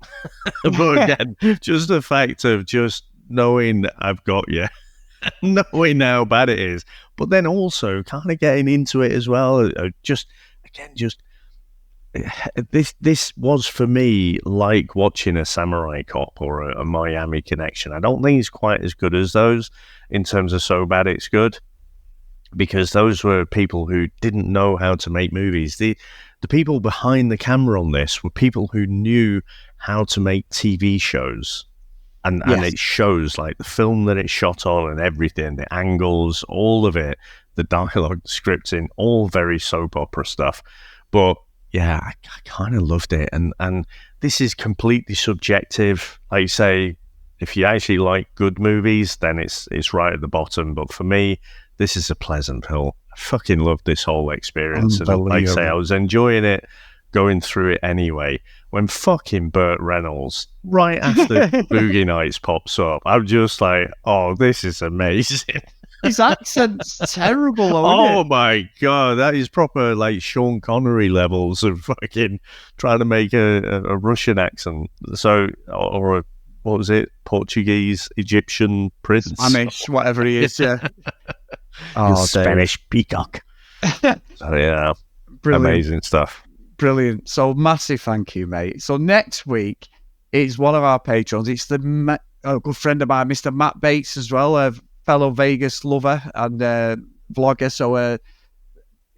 But again, just the fact of just knowing I've got you, knowing how bad it is, but then also kind of getting into it as well. This was for me like watching a Samurai Cop or a Miami Connection. I don't think it's quite as good as those in terms of So Bad It's Good, because those were people who didn't know how to make movies. The people behind the camera on this were people who knew how to make TV shows. And it shows, like the film that it's shot on and everything, the angles, all of it, the dialogue, the scripting, all very soap opera stuff. But yeah, I kind of loved it. And this is completely subjective. Like you say, if you actually like good movies, then it's right at the bottom. But for me, this is a pleasant hill. I fucking loved this whole experience. And like I say, I was enjoying it going through it anyway. When fucking Burt Reynolds, right after Boogie Nights pops up, I'm just like, oh, this is amazing. His accent's terrible, though, Oh isn't it? my God, that is proper like Sean Connery levels of fucking trying to make a Russian accent. So, or a, what was it? Portuguese, Egyptian prince? Spanish, whatever he is, yeah. You Spanish peacock. So, yeah, Brilliant. amazing stuff. Brilliant. So massive thank you, mate. So next week is one of our patrons. It's a good friend of mine, Mr. Matt Bates, as well, a fellow Vegas lover and vlogger. So a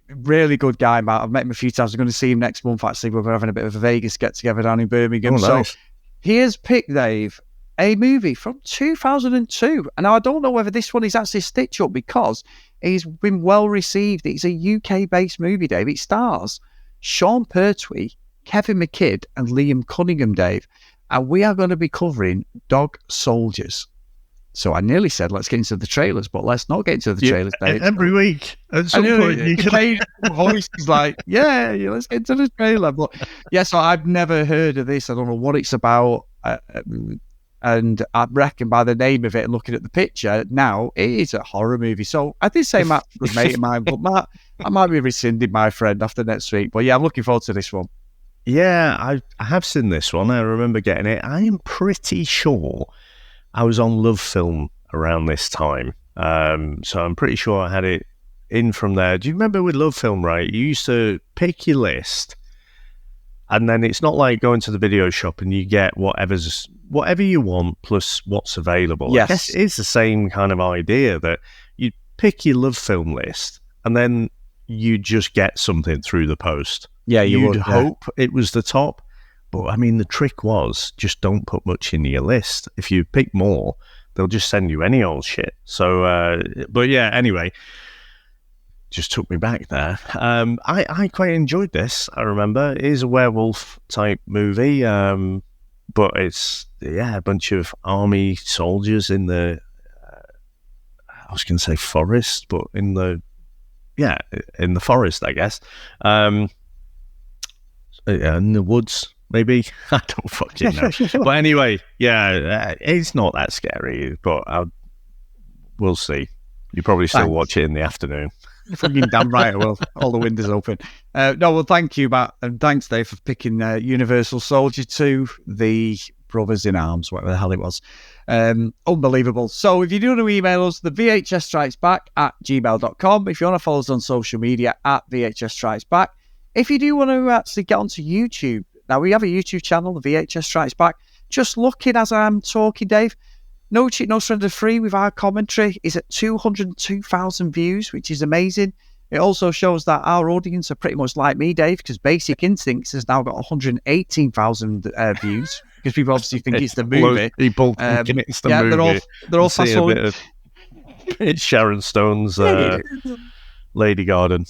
really good guy, Matt. I've met him a few times. I'm going to see him next month, actually. We're having a bit of a Vegas get-together down in Birmingham. Oh, nice. So he has picked, Dave, a movie from 2002. And now I don't know whether this one is actually a stitch-up because it's been well received. It's a UK-based movie, Dave. It stars Sean Pertwee, Kevin McKidd, and Liam Cunningham, Dave. And we are going to be covering Dog Soldiers. So I nearly said, let's get into the trailers, but let's not get into the trailers, Dave. Every week, at some point, you can... voice is like, yeah, let's get into the trailer. But yeah, so I've never heard of this. I don't know what it's about. And I reckon by the name of it and looking at the picture, now it is a horror movie. So I did say Matt's a good mate of mine, but Matt, I might be rescinding my friend after next week. But yeah, I'm looking forward to this one. Yeah, I have seen this one. I remember getting it. I am pretty sure I was on Love Film around this time. So I'm pretty sure I had it in from there. Do you remember with Love Film, right? You used to pick your list, and then it's not like going to the video shop and you get whatever you want plus what's available. Yes. I guess it's the same kind of idea that you pick your Love Film list and then you just get something through the post. Yeah, You'd hope it was the top. But, I mean, the trick was just don't put much in your list. If you pick more, they'll just send you any old shit. So, but yeah, anyway, just took me back there. I quite enjoyed this, I remember. It is a werewolf-type movie, but it's, a bunch of army soldiers in the, I was going to say forest, but in the forest, I guess. In the woods, maybe. I don't fucking know. But anyway, it's not that scary, but we'll see. You probably still watch it in the afternoon. Fucking damn right I will. All the windows open. Thank you, Matt, and thanks, Dave, for picking Universal Soldier 2, The Brothers in Arms, whatever the hell it was. Unbelievable. So if you do want to email us, the VHS Strikes Back at gmail.com. If you want to follow us on social media at VHS Strikes Back. If you do want to actually get onto YouTube, now we have a YouTube channel, the VHS Strikes Back. Just looking as I'm talking, Dave, No Cheat, No Surrender Free with our commentary is at 202,000 views, which is amazing. It also shows that our audience are pretty much like me, Dave, because Basic Instincts has now got 118,000 views, because people obviously think it's the movie. People thinking it's the movie. They're all fast forward. It's Sharon Stone's Lady Garden.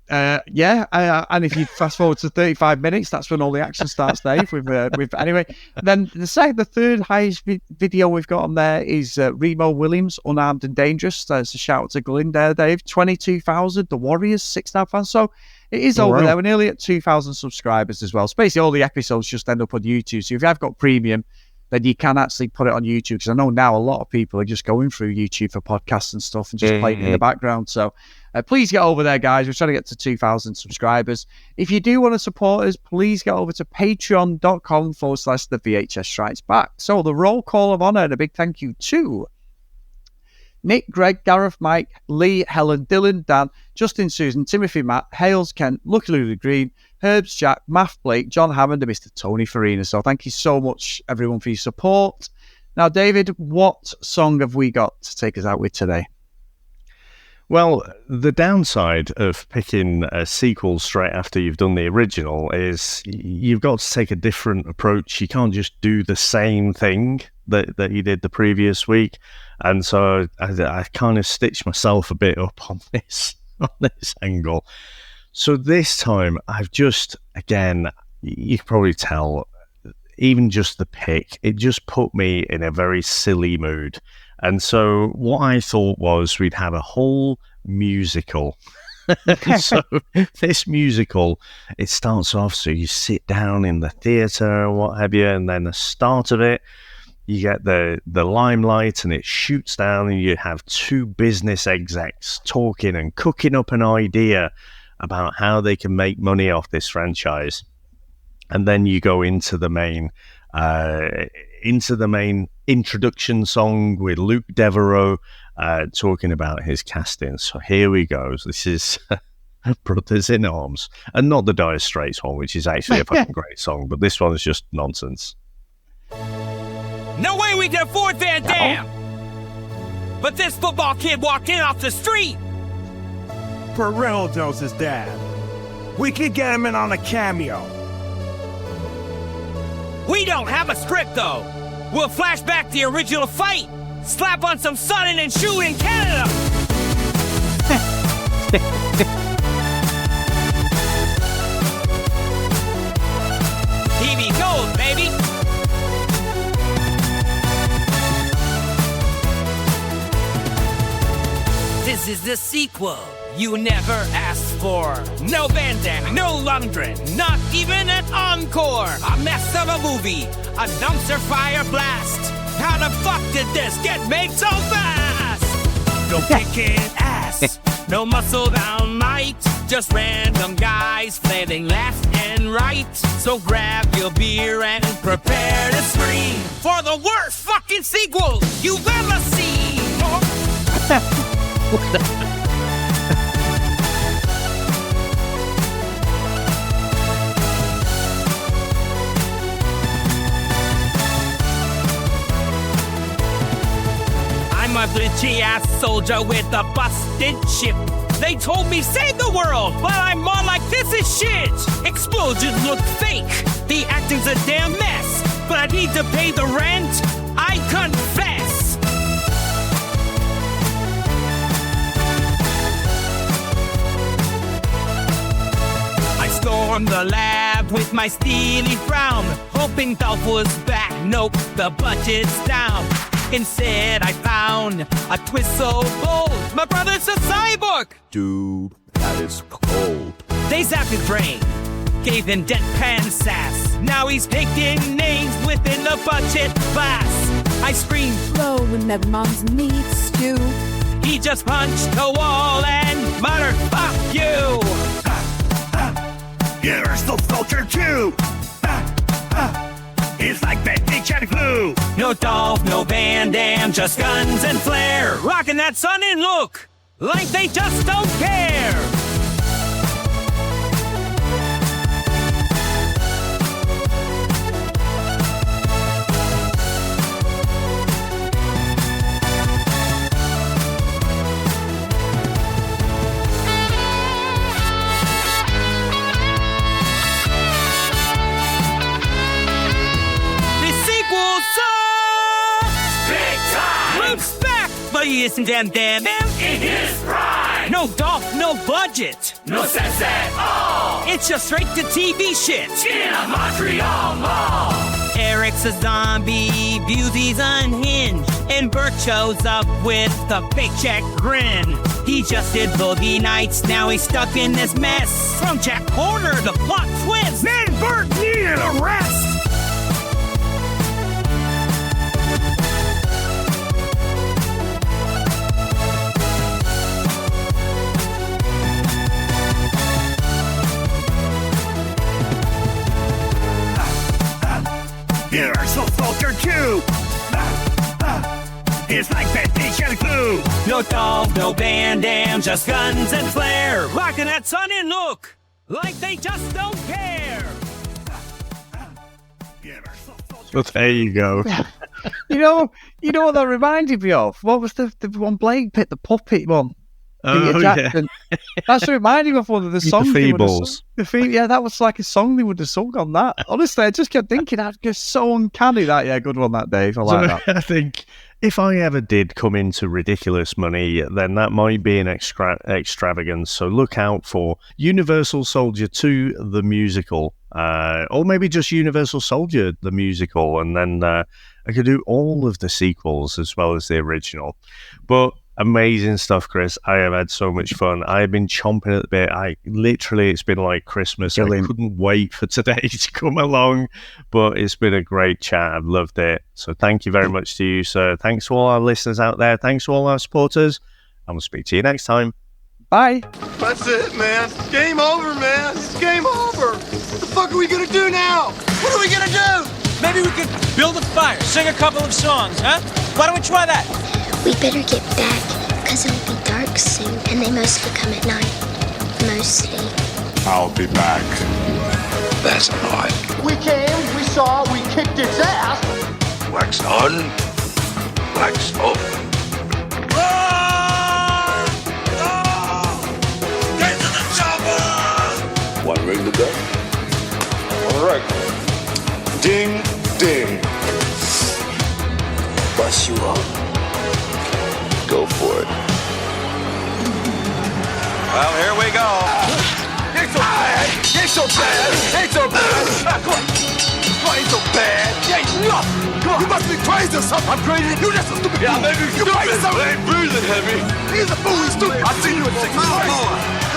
And if you fast forward to 35 minutes, that's when all the action starts, Dave. With anyway, then the third highest video we've got on there is Remo Williams, Unarmed and Dangerous. So it's a shout out to Glyn there, Dave. 22,000. The Warriors, 6.5 fans. So it is over there. We're nearly at 2,000 subscribers as well. So basically, all the episodes just end up on YouTube. So if you have got premium, then you can actually put it on YouTube, because I know now a lot of people are just going through YouTube for podcasts and stuff and just playing it in the background. So please get over there, guys. We're trying to get to 2,000 subscribers. If you do want to support us, please get over to patreon.com/the VHS Strikes Back. So the roll call of honor, and a big thank you to Nick, Greg, Gareth, Mike, Lee, Helen, Dylan, Dan, Justin, Susan, Timothy, Matt, Hales, Kent, Lucky Lulu Green, Herbs, Jack, Math, Blake, John Hammond, and Mr. Tony Farina. So thank you so much, everyone, for your support. Now, David, what song have we got to take us out with today? Well, the downside of picking a sequel straight after you've done the original is you've got to take a different approach. You can't just do the same thing that you did the previous week. And so I kind of stitched myself a bit up on this angle. So this time I've just, again, you can probably tell, even just the pick, it just put me in a very silly mood. And so what I thought was we'd have a whole musical So this musical, it starts off, so you sit down in the theatre and what have you, and then the start of it, you get the limelight and it shoots down and you have two business execs talking and cooking up an idea about how they can make money off this franchise. And then you go into the main introduction song with Luke Devereaux talking about his casting. So here we go. This is Brothers in Arms, and not the Dire Straits one, which is actually a fucking great song, but this one is just nonsense. No way we can afford Van Damme! But this football kid walked in off the street! Perrell knows his dad. We could get him in on a cameo. We don't have a script, though. We'll flash back the original fight, slap on some sun, and shoot in Canada! TV gold, baby! This is the sequel you never asked for. No Van Damme, no Lundgren, not even an encore. A mess of a movie, a dumpster fire blast. How the fuck did this get made so fast? No kicking ass, no muscle bound might. Just random guys flailing left and right. So grab your beer and prepare to scream for the worst fucking sequel you've ever seen. I'm a bitchy-ass soldier with a busted ship. They told me save the world, but I'm more like this is shit. Explosions look fake, the acting's a damn mess. But I need to pay the rent, I confess. I stormed the lab with my steely frown, hoping Dolph was back. Nope, the budget's down. Instead, I found a twist so bold. My brother's a cyborg. Dude, that is cold. They zapped his brain, gave him deadpan sass. Now he's taking names within the budget class. I screamed, Low when that mom's meat stew. he just punched the wall and muttered, fuck you. Universal Soldier 2! It's like bandage and glue! No Dolph, no Van Damme, just guns and flair. Rocking that sun and look like they just don't care. But he isn't Van Damme In his prime! No Dolph, no budget. No sense at all! It's just straight to TV shit. In a Montreal mall! Eric's a zombie, Busey's unhinged, and Bert shows up with the paycheck grin. He just did Boogie Nights, now he's stuck in this mess. From Jack Horner, the plot twist. Then Bert needed a rest! Universal Soldier 2! It's like bandage and glue! No Dolph, no Van Damme, just guns and flair. Rocking that sun and look like they just don't care. But there you go. You know what that reminded me of? What was the one Blake picked, the puppet one? Peter Jackson. Yeah. That's what reminded me of one of the songs. The Feebles. Yeah, that was like a song they would have sung on that. Honestly, I just kept thinking, that's just so uncanny. That, yeah, good one, that Dave. I like that. I think if I ever did come into ridiculous money, then that might be an extravagance. So look out for Universal Soldier 2, the musical, or maybe just Universal Soldier, the musical, and then I could do all of the sequels as well as the original. But Amazing stuff, Chris. I have had so much fun. I have been chomping at the bit. It's been like Christmas. Brilliant. I couldn't wait for today to come along, but it's been a great chat. I've loved it. So thank you very much to you, sir. Thanks to all our listeners out there. Thanks to all our supporters. And we'll speak to you next time. Bye. That's it, man. Game over, man. It's game over. What the fuck are we gonna do now? What are we gonna do? Maybe we could build a fire, sing a couple of songs, huh? Why don't we try that? We better get back, because it'll be dark soon, and they mostly come at night. Mostly. I'll be back. That's odd. We came, we saw, we kicked its ass. Wax on, wax off. Get to the chopper! One ring to go. All right. Ding, ding. Bust you up. Go for it. Well, here we go. Ain't so bad. Ain't so bad. Ain't so bad. Come on. Come on, ain't so bad. Ain't nothing. Come on. You must be crazy or something. I'm crazy. You just a stupid fool. Yeah, maybe you crazy. I ain't breathing heavy. He's a fool. He's stupid. I've seen you at 6 months.